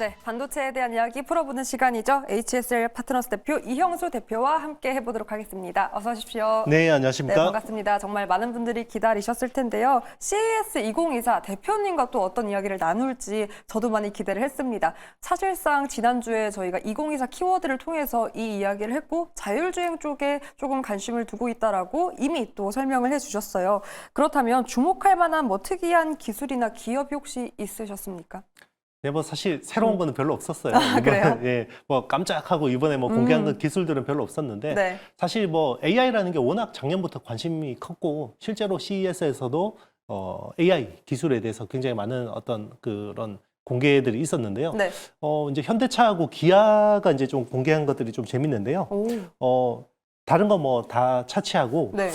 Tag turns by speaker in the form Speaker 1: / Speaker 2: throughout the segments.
Speaker 1: 네, 반도체에 대한 이야기 풀어보는 시간이죠. HSL 파트너스 대표 이형수 대표와 함께 해보도록 하겠습니다. 어서 오십시오.
Speaker 2: 네,
Speaker 1: 네,
Speaker 2: 안녕하십니까?
Speaker 1: 반갑습니다. 정말 많은 분들이 기다리셨을 텐데요. CES 2024 대표님과 또 어떤 이야기를 나눌지 저도 많이 기대를 했습니다. 사실상 지난주에 저희가 2024 키워드를 통해서 이 이야기를 했고 자율주행 쪽에 조금 관심을 두고 있다라고 이미 또 설명을 해주셨어요. 그렇다면 주목할 만한 뭐 특이한 기술이나 기업이 혹시 있으셨습니까?
Speaker 2: 네, 뭐 사실 새로운 거는 별로 없었어요.
Speaker 1: 그래요?
Speaker 2: 예, 뭐 깜짝하고 이번에 뭐 공개한 기술들은 별로 없었는데
Speaker 1: 네.
Speaker 2: 사실 뭐 AI라는 게 워낙 작년부터 관심이 컸고 실제로 CES에서도 AI 기술에 대해서 굉장히 많은 어떤 그런 공개들이 있었는데요.
Speaker 1: 네.
Speaker 2: 이제 현대차하고 기아가 이제 좀 공개한 것들이 좀 재밌는데요.
Speaker 1: 오.
Speaker 2: 다른 거 뭐 다 차치하고
Speaker 1: 네.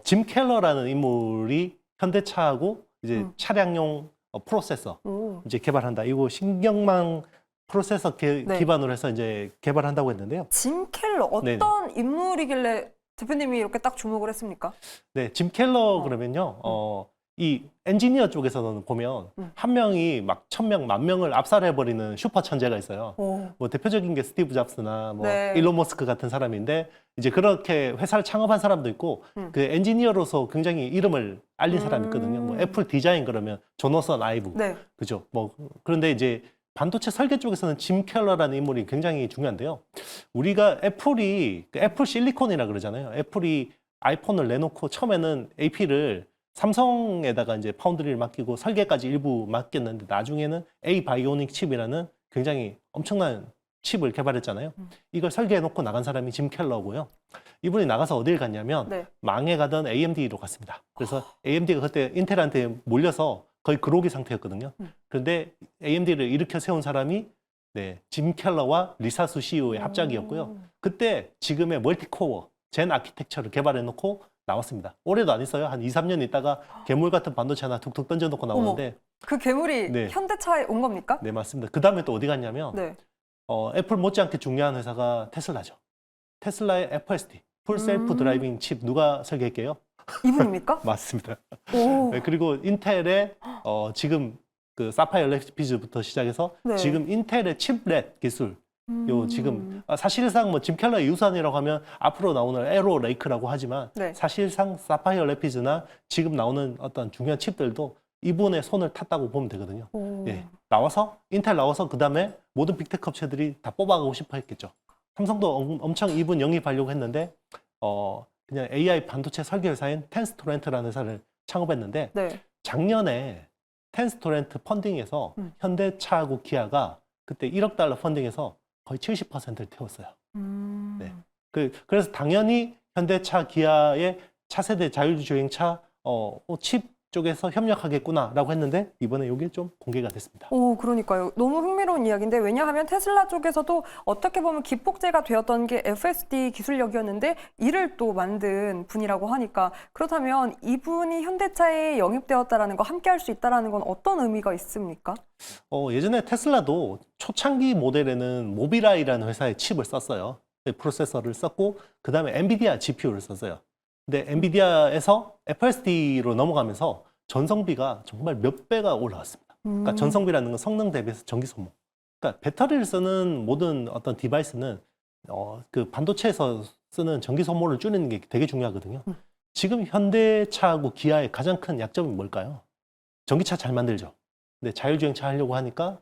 Speaker 2: 짐 켈러라는 인물이 현대차하고 이제 차량용 프로세서
Speaker 1: 오.
Speaker 2: 이제 개발한다. 이거 신경망 프로세서
Speaker 1: 네.
Speaker 2: 기반으로 해서 이제 개발한다고 했는데요.
Speaker 1: 짐 켈러 어떤
Speaker 2: 네네.
Speaker 1: 인물이길래 대표님이 이렇게 딱 주목을 했습니까?
Speaker 2: 네, 짐 켈러 그러면요. 이 엔지니어 쪽에서는 보면 한 명이 막 1000명, 10,000명을 압살해버리는 슈퍼 천재가 있어요.
Speaker 1: 오.
Speaker 2: 뭐 대표적인 게 스티브 잡스나 뭐
Speaker 1: 네.
Speaker 2: 일론 머스크 같은 사람인데 이제 그렇게 회사를 창업한 사람도 있고 그 엔지니어로서 굉장히 이름을 알린 사람이 있거든요. 뭐 애플 디자인 그러면 조너선 아이브.
Speaker 1: 네.
Speaker 2: 그죠? 뭐 그런데 이제 반도체 설계 쪽에서는 짐 켈러라는 인물이 굉장히 중요한데요. 우리가 애플이 애플 실리콘이라 그러잖아요. 애플이 아이폰을 내놓고 처음에는 AP를 삼성에다가 이제 파운드리를 맡기고 설계까지 일부 맡겼는데 나중에는 A 바이오닉 칩이라는 굉장히 엄청난 칩을 개발했잖아요. 이걸 설계해놓고 나간 사람이 짐 켈러고요. 이분이 나가서 어딜 갔냐면
Speaker 1: 네.
Speaker 2: 망해가던 AMD로 갔습니다. 그래서 AMD가 그때 인텔한테 몰려서 거의 그로기 상태였거든요. 그런데 AMD를 일으켜 세운 사람이 네, 짐 켈러와 리사수 CEO의 합작이었고요. 그때 지금의 멀티코어 젠 아키텍처를 개발해놓고 나왔습니다. 올해도 안 있어요. 한 2, 3년 있다가 괴물 같은 반도체 하나 툭툭 던져놓고 나오는데
Speaker 1: 그 괴물이
Speaker 2: 네.
Speaker 1: 현대차에 온 겁니까?
Speaker 2: 네, 맞습니다. 그 다음에 또 어디 갔냐면
Speaker 1: 네.
Speaker 2: 애플 못지않게 중요한 회사가 테슬라죠. 테슬라의 FSD, 풀 셀프 드라이빙 칩 누가 설계했게요?
Speaker 1: 이분입니까?
Speaker 2: 맞습니다.
Speaker 1: 오.
Speaker 2: 네, 그리고 인텔의 지금 그 사파이어 레피즈부터 시작해서
Speaker 1: 네.
Speaker 2: 지금 인텔의 칩렛 기술 요 지금 사실상 뭐 짐 켈러의 유산이라고 하면 앞으로 나오는 에로 레이크라고 하지만
Speaker 1: 네.
Speaker 2: 사실상 사파이어 레피즈나 지금 나오는 어떤 중요한 칩들도 이분의 손을 탔다고 보면 되거든요.
Speaker 1: 오.
Speaker 2: 예, 나와서 인텔 나와서 그 다음에 모든 빅테크 업체들이 다 뽑아가고 싶어 했겠죠. 삼성도 엄청 이분 영입하려고 했는데 그냥 AI 반도체 설계 회사인 텐스토렌트라는 회사를 창업했는데
Speaker 1: 네.
Speaker 2: 작년에 텐스토렌트 펀딩에서 현대차하고 기아가 그때 1억 달러 펀딩에서 거의 70%를 태웠어요. 네. 그래서 당연히 현대차, 기아의 차세대 자율주행차 칩 쪽에서 협력하겠구나라고 했는데 이번에 이게 좀 공개가 됐습니다.
Speaker 1: 오, 그러니까요. 너무 흥미로운 이야기인데 왜냐하면 테슬라 쪽에서도 어떻게 보면 기폭제가 되었던 게 FSD 기술력이었는데 이를 또 만든 분이라고 하니까 그렇다면 이분이 현대차에 영입되었다라는 거 함께 할 수 있다라는 건 어떤 의미가 있습니까?
Speaker 2: 예전에 테슬라도 초창기 모델에는 모비라이라는 회사의 칩을 썼어요. 프로세서를 썼고 그 다음에 엔비디아 GPU를 썼어요. 근데 엔비디아에서 FSD로 넘어가면서 전성비가 정말 몇 배가 올라왔습니다. 그러니까 전성비라는 건 성능 대비해서 전기 소모. 그러니까 배터리를 쓰는 모든 어떤 디바이스는 그 반도체에서 쓰는 전기 소모를 줄이는 게 되게 중요하거든요. 지금 현대차하고 기아의 가장 큰 약점이 뭘까요? 전기차 잘 만들죠. 근데 자율주행차 하려고 하니까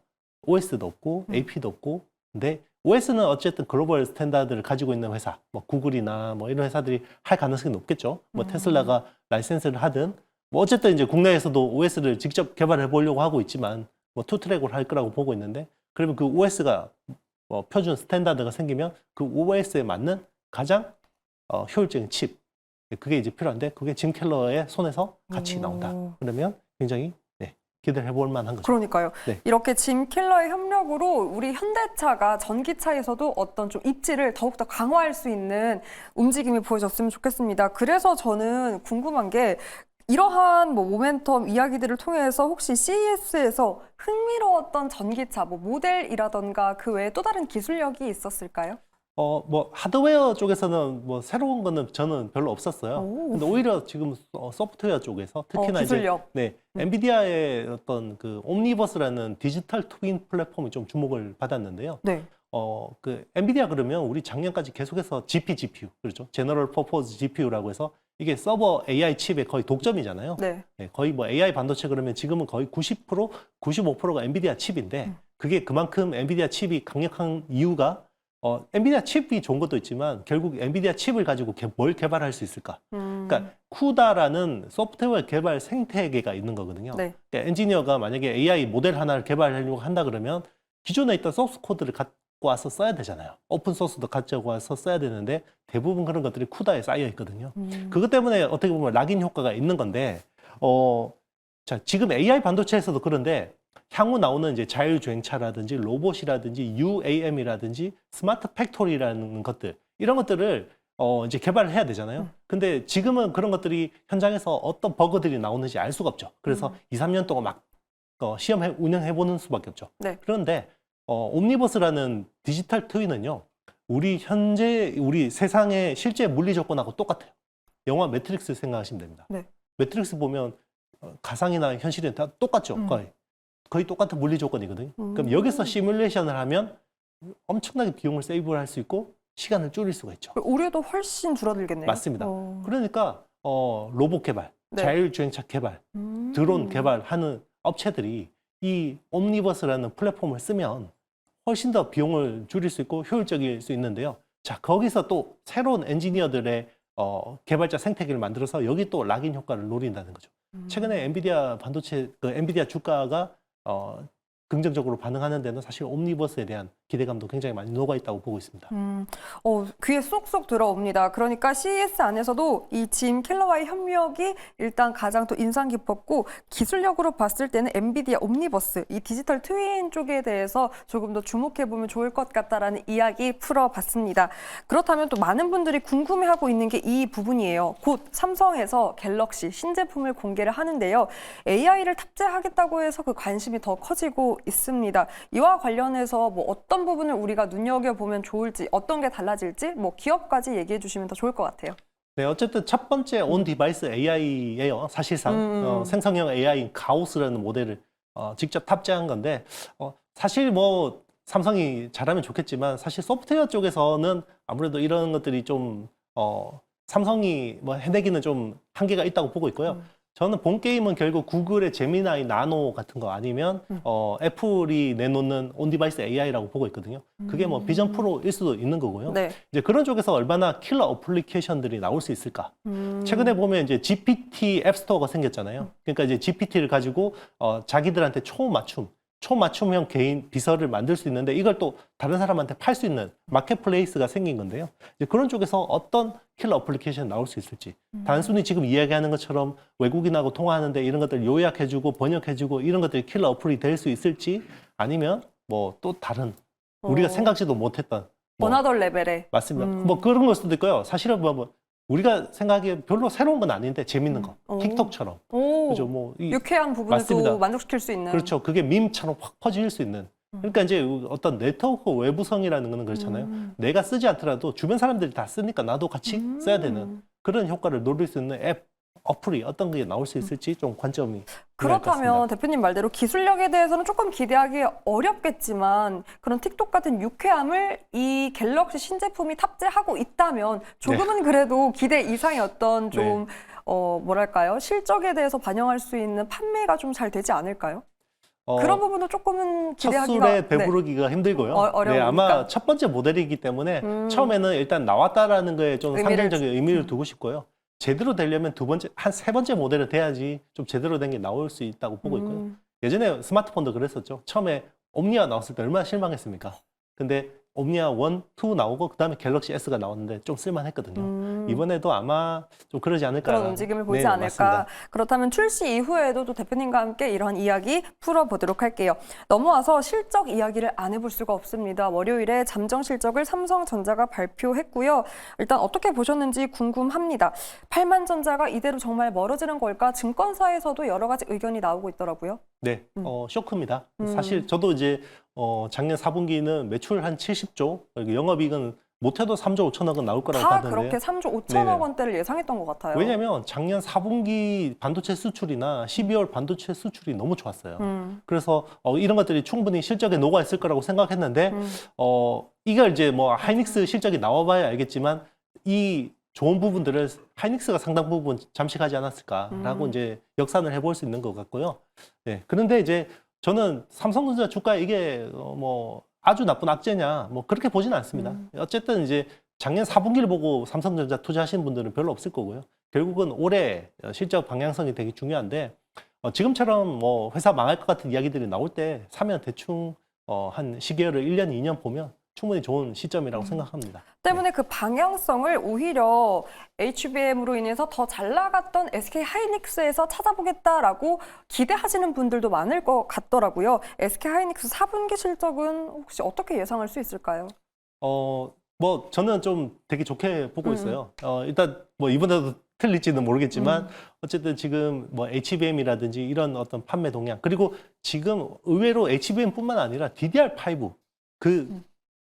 Speaker 2: OS도 없고 AP도 없고 근데 OS는 어쨌든 글로벌 스탠다드를 가지고 있는 회사, 뭐 구글이나 뭐 이런 회사들이 할 가능성이 높겠죠. 뭐 테슬라가 라이센스를 하든, 뭐 어쨌든 이제 국내에서도 OS를 직접 개발해 보려고 하고 있지만, 뭐 투트랙으로 할 거라고 보고 있는데, 그러면 그 OS가 뭐 표준 스탠다드가 생기면 그 OS에 맞는 가장 효율적인 칩, 그게 이제 필요한데, 그게 짐 켈러의 손에서 같이 나온다. 그러면 굉장히 기대를 해볼 만한 거죠.
Speaker 1: 그러니까요.
Speaker 2: 네.
Speaker 1: 이렇게 짐 켈러의 협력으로 우리 현대차가 전기차에서도 어떤 좀 입지를 더욱더 강화할 수 있는 움직임이 보여졌으면 좋겠습니다. 그래서 저는 궁금한 게 이러한 뭐 모멘텀 이야기들을 통해서 혹시 CES에서 흥미로웠던 전기차 뭐 모델이라던가 그 외에 또 다른 기술력이 있었을까요?
Speaker 2: 뭐 하드웨어 쪽에서는 뭐 새로운 거는 저는 별로 없었어요.
Speaker 1: 오.
Speaker 2: 근데 오히려 지금 소프트웨어 쪽에서 특히나 이제
Speaker 1: 기술력.
Speaker 2: 엔비디아의 어떤 그 옴니버스라는 디지털 트윈 플랫폼이 좀 주목을 받았는데요.
Speaker 1: 네.
Speaker 2: 그 엔비디아 그러면 우리 작년까지 계속해서 GPGPU, 그렇죠? 제너럴 퍼포즈 GPU라고 해서 이게 서버 AI 칩의 거의 독점이잖아요.
Speaker 1: 네.
Speaker 2: 거의 뭐 AI 반도체 그러면 지금은 거의 90%, 95%가 엔비디아 칩인데 그게 그만큼 엔비디아 칩이 강력한 이유가 엔비디아 칩이 좋은 것도 있지만 결국 엔비디아 칩을 가지고 뭘 개발할 수 있을까? 그러니까 쿠다라는 소프트웨어 개발 생태계가 있는 거거든요.
Speaker 1: 네.
Speaker 2: 그러니까 엔지니어가 만약에 AI 모델 하나를 개발하려고 한다 그러면 기존에 있던 소스 코드를 갖고 와서 써야 되잖아요. 오픈 소스도 가지고 와서 써야 되는데 대부분 그런 것들이 쿠다에 쌓여 있거든요. 그것 때문에 어떻게 보면 락인 효과가 있는 건데 자, 지금 AI 반도체에서도 그런데 향후 나오는 이제 자율주행차라든지 로봇이라든지 UAM이라든지 스마트 팩토리라는 것들 이런 것들을 이제 개발을 해야 되잖아요. 근데 지금은 그런 것들이 현장에서 어떤 버그들이 나오는지 알 수가 없죠. 그래서 2, 3년 동안 막 운영해 보는 수밖에 없죠.
Speaker 1: 네.
Speaker 2: 그런데 옴니버스라는 디지털 트윈은요. 우리 세상의 실제 물리 조건하고 똑같아요. 영화 매트릭스 생각하시면 됩니다.
Speaker 1: 네.
Speaker 2: 매트릭스 보면 가상이나 현실은 다 똑같죠. 거의 똑같은 물리 조건이거든요. 그럼 여기서 시뮬레이션을 하면 엄청나게 비용을 세이브를 할 수 있고 시간을 줄일 수가 있죠.
Speaker 1: 우려도 훨씬 줄어들겠네요.
Speaker 2: 맞습니다. 그러니까 로봇 개발,
Speaker 1: 네.
Speaker 2: 자율주행차 개발, 드론 개발하는 업체들이 이 옴니버스라는 플랫폼을 쓰면 훨씬 더 비용을 줄일 수 있고 효율적일 수 있는데요. 자, 거기서 또 새로운 엔지니어들의 개발자 생태계를 만들어서 여기 또 락인 효과를 노린다는 거죠. 최근에 엔비디아 반도체, 엔비디아 주가가 긍정적으로 반응하는 데는 사실 옴니버스에 대한 기대감도 굉장히 많이 녹아 있다고 보고 있습니다.
Speaker 1: 귀에 쏙쏙 들어옵니다. 그러니까 CES 안에서도 이 짐 켈러와의 협력이 일단 가장 또 인상 깊었고 기술력으로 봤을 때는 엔비디아 옴니버스, 이 디지털 트윈 쪽에 대해서 조금 더 주목해보면 좋을 것 같다라는 이야기 풀어봤습니다. 그렇다면 또 많은 분들이 궁금해하고 있는 게 이 부분이에요. 곧 삼성에서 갤럭시 신제품을 공개를 하는데요. AI를 탑재하겠다고 해서 그 관심이 더 커지고 있습니다. 이와 관련해서 뭐 어떤 부분을 우리가 눈여겨보면 좋을지, 어떤 게 달라질지 뭐 기업까지 얘기해 주시면 더 좋을 것 같아요.
Speaker 2: 네, 어쨌든 첫 번째 온 디바이스 AI예요. 사실상 생성형 AI인 가우스라는 모델을 직접 탑재한 건데 사실 뭐 삼성이 잘하면 좋겠지만 사실 소프트웨어 쪽에서는 아무래도 이런 것들이 좀 삼성이 뭐 해내기는 좀 한계가 있다고 보고 있고요. 저는 본 게임은 결국 구글의 제미나이 나노 같은 거 아니면 애플이 내놓는 온디바이스 AI라고 보고 있거든요. 그게 뭐 비전 프로일 수도 있는 거고요.
Speaker 1: 네.
Speaker 2: 이제 그런 쪽에서 얼마나 킬러 어플리케이션들이 나올 수 있을까? 최근에 보면 이제 GPT 앱스토어가 생겼잖아요. 그러니까 이제 GPT를 가지고 자기들한테 초맞춤형 개인 비서를 만들 수 있는데 이걸 또 다른 사람한테 팔 수 있는 마켓플레이스가 생긴 건데요. 이제 그런 쪽에서 어떤 킬러 어플리케이션이 나올 수 있을지 단순히 지금 이야기하는 것처럼 외국인하고 통화하는데 이런 것들 요약해주고 번역해주고 이런 것들이 킬러 어플이 될 수 있을지 아니면 뭐 또 다른 우리가 생각지도 못했던
Speaker 1: 어나더 레벨에.
Speaker 2: 맞습니다. 뭐 그런 걸 수도 있고요. 사실은 뭐 우리가 생각하기에 별로 새로운 건 아닌데 재밌는 거. 틱톡처럼. 그죠? 뭐
Speaker 1: 유쾌한 부분을
Speaker 2: 맞습니다.
Speaker 1: 또 만족시킬 수 있는.
Speaker 2: 그렇죠. 그게 밈처럼 확 퍼질 수 있는. 그러니까 이제 어떤 네트워크 외부성이라는 거는 그렇잖아요. 내가 쓰지 않더라도 주변 사람들이 다 쓰니까 나도 같이 써야 되는 그런 효과를 노릴 수 있는 앱, 어플이 어떤 게 나올 수 있을지 좀 관점이
Speaker 1: 그렇다면 대표님 말대로 기술력에 대해서는 조금 기대하기 어렵겠지만 그런 틱톡 같은 유쾌함을 이 갤럭시 신제품이 탑재하고 있다면 조금은 그래도 기대 이상의 어떤 좀 뭐랄까요? 실적에 대해서 반영할 수 있는 판매가 좀 잘 되지 않을까요? 그런 부분도 조금은 기대하기가
Speaker 2: 첫 술에 배부르기가 힘들고요.
Speaker 1: 어려우니까.
Speaker 2: 네, 아마 첫 번째 모델이기 때문에 처음에는 일단 나왔다라는 거에 좀 상징적인 의미를 두고 싶고요. 제대로 되려면 세 번째 모델은 돼야지 좀 제대로 된 게 나올 수 있다고 보고 있고요. 예전에 스마트폰도 그랬었죠. 처음에 옴니아 나왔을 때 얼마나 실망했습니까? 근데 옴니아 1, 2 나오고 그다음에 갤럭시 S가 나왔는데 좀 쓸만했거든요. 이번에도 아마 좀 그러지 않을까.
Speaker 1: 그런 움직임을 보지
Speaker 2: 네,
Speaker 1: 않을까.
Speaker 2: 맞습니다.
Speaker 1: 그렇다면 출시 이후에도 또 대표님과 함께 이런 이야기 풀어보도록 할게요. 넘어와서 실적 이야기를 안 해볼 수가 없습니다. 월요일에 잠정 실적을 삼성전자가 발표했고요. 일단 어떻게 보셨는지 궁금합니다. 8만전자가 이대로 정말 멀어지는 걸까? 증권사에서도 여러 가지 의견이 나오고 있더라고요.
Speaker 2: 네, 쇼크입니다. 사실 저도 이제 작년 4분기는 매출 한 70조, 그리고 영업이익은 못해도 3조 5천억은 나올 거라고
Speaker 1: 다
Speaker 2: 봤는데요.
Speaker 1: 그렇게 3조 5천억
Speaker 2: 네네.
Speaker 1: 원대를 예상했던 것 같아요.
Speaker 2: 왜냐하면 작년 4분기 반도체 수출이나 12월 반도체 수출이 너무 좋았어요. 그래서 이런 것들이 충분히 실적에 녹아 있을 거라고 생각했는데 이걸 이제 뭐 하이닉스 실적이 나와봐야 알겠지만 이 좋은 부분들을 하이닉스가 상당 부분 잠식하지 않았을까라고 이제 역산을 해볼 수 있는 것 같고요. 네. 그런데 이제 저는 삼성전자 주가 이게 뭐 아주 나쁜 악재냐 뭐 그렇게 보지는 않습니다. 어쨌든 이제 작년 4분기를 보고 삼성전자 투자하시는 분들은 별로 없을 거고요. 결국은 올해 실적 방향성이 되게 중요한데 지금처럼 뭐 회사 망할 것 같은 이야기들이 나올 때 사면 대충 한 시계열을 1년, 2년 보면 충분히 좋은 시점이라고 생각합니다.
Speaker 1: 때문에 그 방향성을 오히려 HBM으로 인해서 더 잘 나갔던 SK 하이닉스에서 찾아보겠다라고 기대하시는 분들도 많을 것 같더라고요. SK 하이닉스 4분기 실적은 혹시 어떻게 예상할 수 있을까요?
Speaker 2: 뭐 저는 좀 되게 좋게 보고 있어요. 일단 뭐 이번에도 틀릴지는 모르겠지만 어쨌든 지금 뭐 HBM이라든지 이런 어떤 판매 동향 그리고 지금 의외로 HBM뿐만 아니라 DDR5 그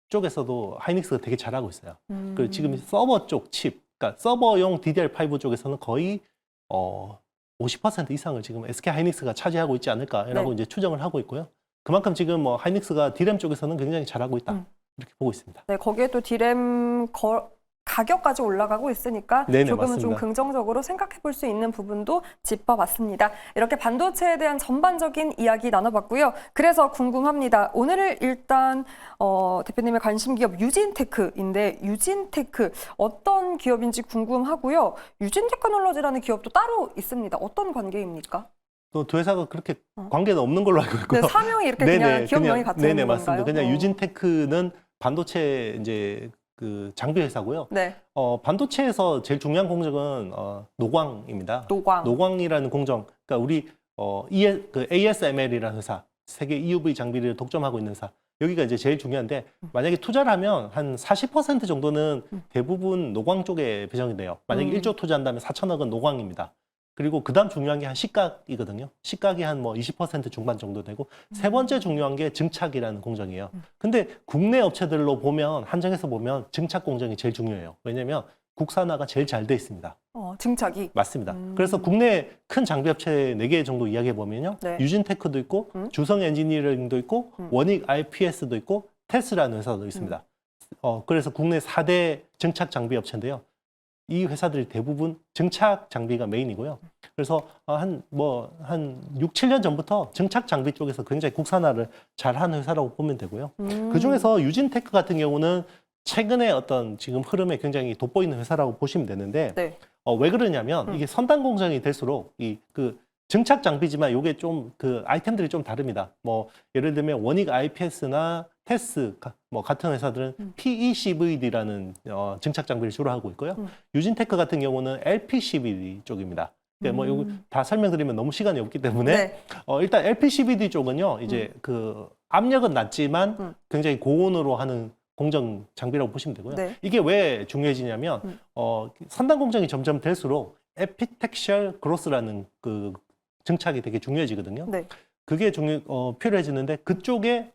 Speaker 2: 쪽에서도 하이닉스가 되게 잘하고 있어요. 그리고 지금 서버 쪽 칩, 그러니까 서버용 DDR5 쪽에서는 거의 50% 이상을 지금 SK 하이닉스가 차지하고 있지 않을까라고
Speaker 1: 네.
Speaker 2: 이제 추정을 하고 있고요. 그만큼 지금 뭐 하이닉스가 D램 쪽에서는 굉장히 잘하고 있다 이렇게 보고 있습니다.
Speaker 1: 네, 거기에 또 디램 가격까지 올라가고 있으니까
Speaker 2: 네네,
Speaker 1: 조금은 좀
Speaker 2: 맞습니다.
Speaker 1: 긍정적으로 생각해 볼 수 있는 부분도 짚어봤습니다. 이렇게 반도체에 대한 전반적인 이야기 나눠봤고요. 그래서 궁금합니다. 오늘은 일단 대표님의 관심 기업 유진테크인데 유진테크 어떤 기업인지 궁금하고요. 유진테크놀로지라는 기업도 따로 있습니다. 어떤 관계입니까?
Speaker 2: 또 두 회사가 그렇게 관계는 없는 걸로 알고 있고요.
Speaker 1: 네, 사명이 이렇게 그냥 기업명이 같은
Speaker 2: 네네,
Speaker 1: 건가요?
Speaker 2: 맞습니다. 그냥 유진테크는 반도체 이제 그 장비 회사고요.
Speaker 1: 네,
Speaker 2: 반도체에서 제일 중요한 공정은 노광입니다.
Speaker 1: 노광.
Speaker 2: 노광이라는 공정, 그러니까 우리 그 ASML이라는 회사, 세계 EUV 장비를 독점하고 있는 회사. 여기가 이제 제일 중요한데 만약에 투자를 하면 한 40% 정도는 대부분 노광 쪽에 배정이 돼요. 만약에 1조 투자한다면 4천억은 노광입니다. 그리고 그다음 중요한 게 한 식각이거든요. 식각이 한 뭐 20% 중반 정도 되고 세 번째 중요한 게 증착이라는 공정이에요. 근데 국내 업체들로 보면 한정해서 보면 증착 공정이 제일 중요해요. 왜냐면 국산화가 제일 잘 돼 있습니다.
Speaker 1: 증착이.
Speaker 2: 맞습니다. 그래서 국내 큰 장비 업체 4개 정도 이야기해 보면요.
Speaker 1: 네.
Speaker 2: 유진테크도 있고 주성 엔지니어링도 있고 원익 IPS도 있고 테스라는 회사도 있습니다. 그래서 국내 4대 증착 장비 업체인데요. 이 회사들이 대부분 증착 장비가 메인이고요. 그래서 한 6, 7년 전부터 증착 장비 쪽에서 굉장히 국산화를 잘하는 회사라고 보면 되고요. 그중에서 유진테크 같은 경우는 최근에 어떤 지금 흐름에 굉장히 돋보이는 회사라고 보시면 되는데
Speaker 1: 네.
Speaker 2: 왜 그러냐면 이게 선단 공정이 될수록 그 증착 장비지만 이게 좀 그 아이템들이 좀 다릅니다. 뭐 예를 들면 원익 IPS나 테스 뭐 같은 회사들은 PECVD라는 증착 장비를 주로 하고 있고요. 유진테크 같은 경우는 LPCVD 쪽입니다. 그러니까 뭐 이거 다 설명드리면 너무 시간이 없기 때문에
Speaker 1: 네.
Speaker 2: 일단 LPCVD 쪽은요. 이제 그 압력은 낮지만 굉장히 고온으로 하는 공정 장비라고 보시면 되고요.
Speaker 1: 네.
Speaker 2: 이게 왜 중요해지냐면 선단 공정이 점점 될수록 에피텍셜 그로스라는 그 증착이 되게 중요해지거든요.
Speaker 1: 네.
Speaker 2: 그게 필요해지는데 그쪽에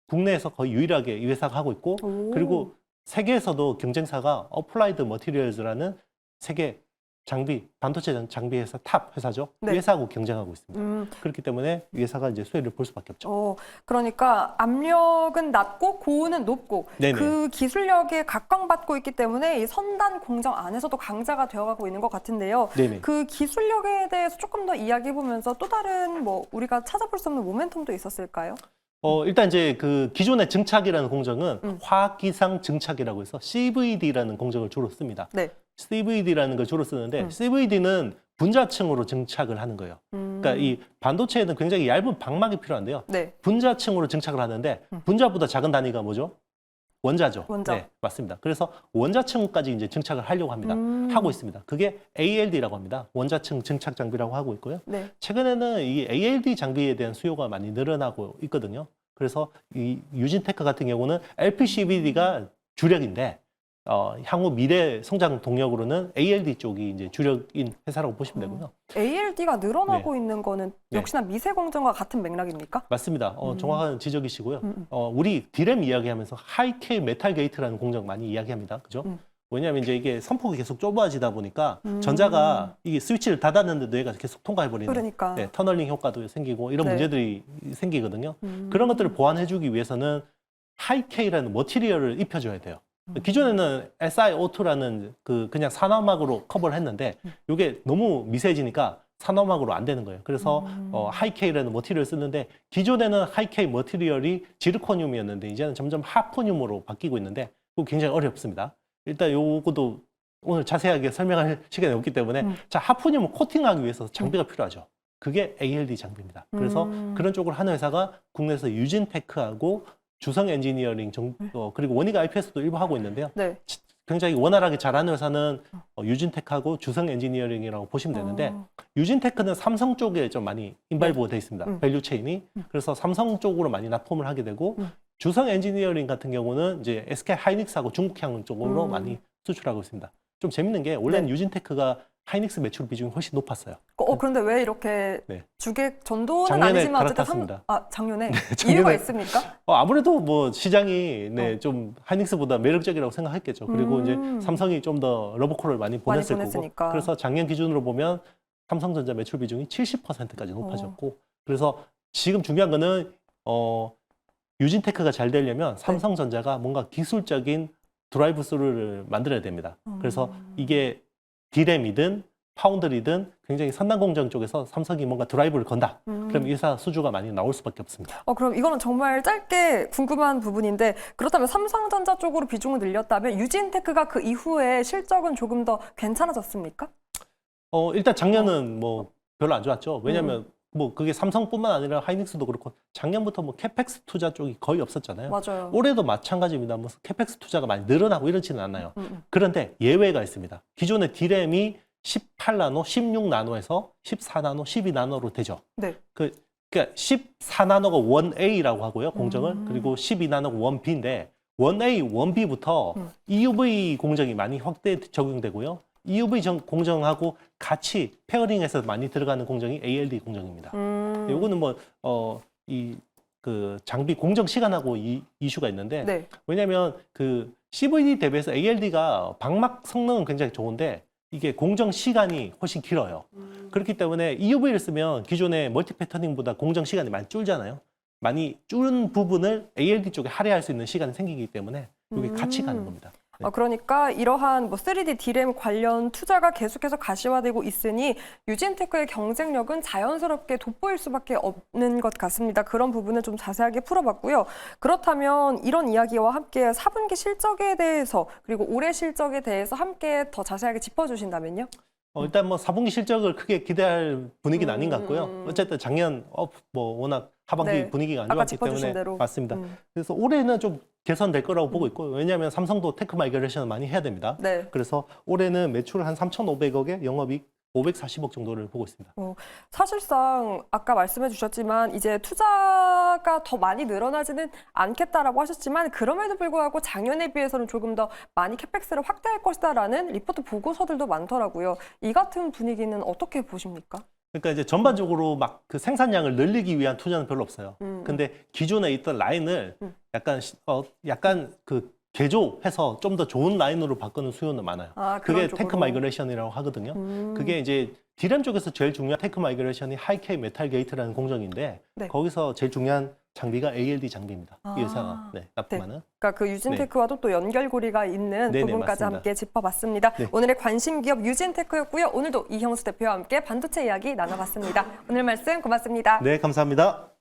Speaker 2: 국내에서 거의 유일하게 이 회사가 하고 있고 그리고 세계에서도 경쟁사가 어플라이드 머티리얼즈라는 세계 장비, 반도체 장비 회사 탑 회사죠.
Speaker 1: 네.
Speaker 2: 이 회사하고 경쟁하고 있습니다. 그렇기 때문에 이 회사가 이제 수혜를 볼 수밖에 없죠.
Speaker 1: 그러니까 압력은 낮고 고온은 높고
Speaker 2: 네네.
Speaker 1: 그 기술력에 각광받고 있기 때문에 이 선단 공정 안에서도 강자가 되어가고 있는 것 같은데요.
Speaker 2: 네네.
Speaker 1: 그 기술력에 대해서 조금 더 이야기해보면서 또 다른 뭐 우리가 찾아볼 수 없는 모멘텀도 있었을까요?
Speaker 2: 일단 이제 그 기존의 증착이라는 공정은 화학기상 증착이라고 해서 CVD라는 공정을 주로 씁니다.
Speaker 1: 네.
Speaker 2: CVD라는 걸 주로 쓰는데 CVD는 분자층으로 증착을 하는 거예요. 그러니까 이 반도체에는 굉장히 얇은 방막이 필요한데요.
Speaker 1: 네.
Speaker 2: 분자층으로 증착을 하는데 분자보다 작은 단위가 뭐죠? 원자죠.
Speaker 1: 원자.
Speaker 2: 네, 맞습니다. 그래서 원자층까지 이제 증착을 하려고 합니다. 하고 있습니다. 그게 ALD라고 합니다. 원자층 증착 장비라고 하고 있고요.
Speaker 1: 네.
Speaker 2: 최근에는 이 ALD 장비에 대한 수요가 많이 늘어나고 있거든요. 그래서 이 유진테크 같은 경우는 LPCVD가 주력인데 향후 미래 성장 동력으로는 ALD 쪽이 이제 주력인 회사라고 보시면 되고요.
Speaker 1: ALD가 늘어나고 있는 거는 역시나 미세 공정과 같은 맥락입니까?
Speaker 2: 맞습니다. 정확한 지적이시고요. 우리 디램 이야기하면서 하이케이 메탈 게이트라는 공정 많이 이야기합니다. 그죠? 왜냐하면 이제 이게 선폭이 계속 좁아지다 보니까 전자가 이게 스위치를 닫았는데도 얘가 계속 통과해버리는
Speaker 1: 그러니까.
Speaker 2: 터널링 효과도 생기고 이런
Speaker 1: 네.
Speaker 2: 문제들이 생기거든요. 그런 것들을 보완해주기 위해서는 하이케이라는 머티리얼을 입혀줘야 돼요. 기존에는 SiO2라는 그냥 산화막으로 커버를 했는데 이게 너무 미세해지니까 산화막으로 안 되는 거예요. 그래서 하이케이라는 머티리얼을 쓰는데 기존에는 하이케이 머티리얼이 지르코늄이었는데 이제는 점점 하프늄으로 바뀌고 있는데 그거 굉장히 어렵습니다. 일단 요것도 오늘 자세하게 설명할 시간이 없기 때문에 자, 하프늄을 코팅하기 위해서 장비가 필요하죠. 그게 ALD 장비입니다. 그래서 그런 쪽을 하는 회사가 국내에서 유진테크하고 주성 엔지니어링 그리고 원익 IPS도 일부 하고 있는데요.
Speaker 1: 네.
Speaker 2: 굉장히 원활하게 잘하는 회사는 유진테크하고 주성 엔지니어링이라고 보시면 되는데 유진테크는 삼성 쪽에 좀 많이 인발부가 되어 있습니다. 밸류 체인이. 그래서 삼성 쪽으로 많이 납품을 하게 되고 주성 엔지니어링 같은 경우는 이제 SK 하이닉스하고 중국향 쪽으로 많이 수출하고 있습니다. 좀 재밌는 게 원래는
Speaker 1: 네.
Speaker 2: 유진테크가 하이닉스 매출 비중이 훨씬 높았어요.
Speaker 1: 그런데 왜 이렇게
Speaker 2: 네.
Speaker 1: 주객 전도는
Speaker 2: 작년에
Speaker 1: 아니지만 어쨌든
Speaker 2: 갈아탔습니다.
Speaker 1: 작년에
Speaker 2: 작년에.
Speaker 1: 이유가 있습니까?
Speaker 2: 아무래도 뭐 시장이 좀 하이닉스보다 매력적이라고 생각했겠죠. 그리고 이제 삼성이 좀 더 러브콜을 많이 보냈을 거고.
Speaker 1: 보냈으니까.
Speaker 2: 그래서 작년 기준으로 보면 삼성전자 매출 비중이 70%까지 높아졌고. 그래서 지금 중요한 거는 유진테크가 잘 되려면 삼성전자가 뭔가 기술적인 드라이브 스루를 만들어야 됩니다. 그래서 이게 디램이든 파운드리든 굉장히 선단 공정 쪽에서 삼성이 뭔가 드라이브를 건다. 그럼 이 회사 수주가 많이 나올 수밖에 없습니다.
Speaker 1: 그럼 이거는 정말 짧게 궁금한 부분인데 그렇다면 삼성전자 쪽으로 비중을 늘렸다면 유진테크가 그 이후에 실적은 조금 더 괜찮아졌습니까?
Speaker 2: 일단 작년은 뭐 별로 안 좋았죠. 왜냐하면 뭐 그게 삼성뿐만 아니라 하이닉스도 그렇고 작년부터 뭐 캐펙스 투자 쪽이 거의 없었잖아요.
Speaker 1: 맞아요.
Speaker 2: 올해도 마찬가지입니다. 뭐 캐펙스 투자가 많이 늘어나고 이렇지는 않아요. 그런데 예외가 있습니다. 기존의 디램이 18나노, 16나노에서 14나노, 12나노로 되죠.
Speaker 1: 네.
Speaker 2: 그러니까 14나노가 1A라고 하고요, 공정을. 그리고 12나노가 1B인데 1A, 1B부터 EUV 공정이 많이 확대 적용되고요. EUV 공정하고 같이 페어링해서 많이 들어가는 공정이 ALD 공정입니다. 요거는 뭐 그 장비 공정 시간하고 이슈가 있는데
Speaker 1: 네.
Speaker 2: 왜냐하면 그 CVD 대비해서 ALD가 방막 성능은 굉장히 좋은데 이게 공정 시간이 훨씬 길어요. 그렇기 때문에 EUV를 쓰면 기존의 멀티 패터닝보다 공정 시간이 많이 줄잖아요. 많이 줄은 부분을 ALD 쪽에 할애할 수 있는 시간이 생기기 때문에 이게 같이 가는 겁니다. 네.
Speaker 1: 그러니까 이러한 뭐 3D 디램 관련 투자가 계속해서 가시화되고 있으니 유진테크의 경쟁력은 자연스럽게 돋보일 수밖에 없는 것 같습니다. 그런 부분을 좀 자세하게 풀어봤고요. 그렇다면 이런 이야기와 함께 4분기 실적에 대해서 그리고 올해 실적에 대해서 함께 더 자세하게 짚어주신다면요?
Speaker 2: 일단 뭐 4분기 실적을 크게 기대할 분위기는 아닌 것 같고요. 어쨌든 작년 뭐 워낙 하반기
Speaker 1: 네.
Speaker 2: 분위기가 안
Speaker 1: 아까
Speaker 2: 좋았기
Speaker 1: 짚어주신
Speaker 2: 때문에
Speaker 1: 대로.
Speaker 2: 맞습니다. 그래서 올해는 좀 개선될 거라고 보고 있고 왜냐하면 삼성도 테크 마이그레이션을 많이 해야 됩니다.
Speaker 1: 네.
Speaker 2: 그래서 올해는 매출 한 3,500억에 영업이익 540억 정도를 보고 있습니다.
Speaker 1: 사실상 아까 말씀해 주셨지만 이제 투자가 더 많이 늘어나지는 않겠다라고 하셨지만 그럼에도 불구하고 작년에 비해서는 조금 더 많이 캐펙스를 확대할 것이다라는 리포트 보고서들도 많더라고요. 이 같은 분위기는 어떻게 보십니까?
Speaker 2: 그러니까 이제 전반적으로 막 그 생산량을 늘리기 위한 투자는 별로 없어요. 근데 기존에 있던 라인을 약간 그 개조해서 좀 더 좋은 라인으로 바꾸는 수요는 많아요. 그게 테크 마이그레이션이라고 하거든요. 그게 이제 디램 쪽에서 제일 중요한 테크 마이그레이션이 하이케이 메탈 게이트라는 공정인데
Speaker 1: 네.
Speaker 2: 거기서 제일 중요한 장비가 ALD 장비입니다. 이 회사가 납품하는.
Speaker 1: 그러니까 그 유진테크와도 또 연결고리가 있는
Speaker 2: 네네,
Speaker 1: 부분까지
Speaker 2: 맞습니다.
Speaker 1: 함께 짚어봤습니다.
Speaker 2: 네.
Speaker 1: 오늘의 관심 기업 유진테크였고요. 오늘도 이형수 대표와 함께 반도체 이야기 나눠봤습니다. 오늘 말씀 고맙습니다.
Speaker 2: 네, 감사합니다.